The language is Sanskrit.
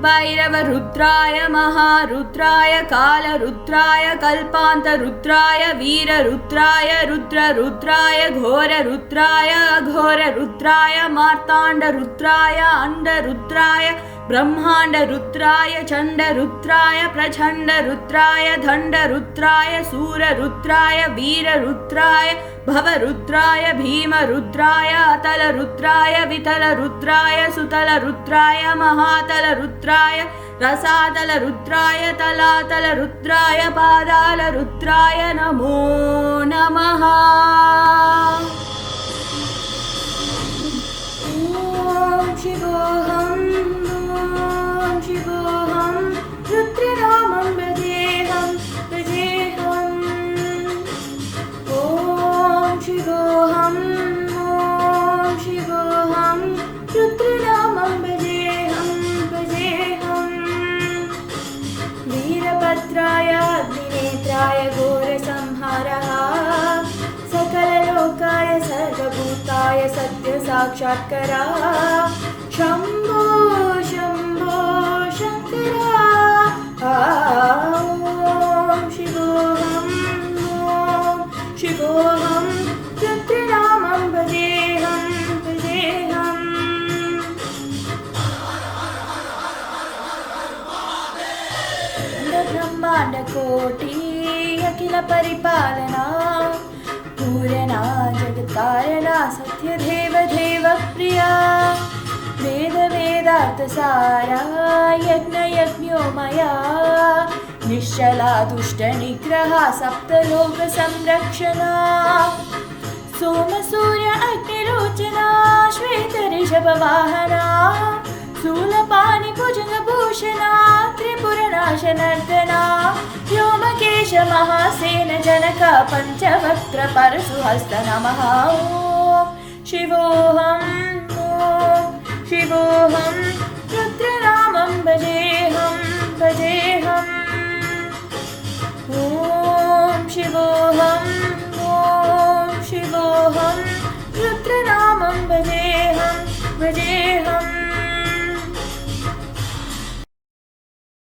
भैरवरुद्राय महारुद्राय कालरुद्राय कल्पान्तरुद्राय वीररुद्राय रुद्ररुद्राय घोररुद्राय अघोररुद्राय मार्ताण्डरुद्राय अण्डरुद्राय ब्रह्माण्डरुद्राय चण्डरुद्राय प्रचण्डरुद्राय दण्डरुद्राय सूररुद्राय वीररुद्राय भवरुद्राय भीमरुद्राय अतलरुद्राय वितलरुद्राय सुतलरुद्राय महातलरुद्राय रसातलरुद्राय तलातलरुद्राय पादालरुद्राय नमो नमः। ॐ शिवोऽहं शिवोऽहं रुद्रनामं भजेऽहं भजेऽहम्। ॐ शिवोऽहं रुद्रनामं भजेऽहं भजेऽहम्। वीरभद्राय अग्निनेत्राय घोरसंहारः सकललोकाय सर्वभूताय सत्यसाक्षात्करा शम्भो शम्भो शङ्करा। ॐ शिवोऽहं रुद्रनामं भजेऽहं भजेऽहम्। ब्रह्माण्डकोटि अखिल परिपालना पूरणा जगत्कारणा सत्यदेव देवप्रिया वेद वेदार्थसारा यज्ञयज्ञोमया निश्चला दुष्टनिग्रहा सप्तलोकसंरक्षणा सोमसूर्य अग्निरोचना श्वेतऋषभवाहना शूलपाणिभुजङ्गभूषणा त्रिपुरनाशनर्दना व्योमकेश महासेन जनक पञ्चवक्त्र परशुहस्त नमः। ॐ शिवोऽहं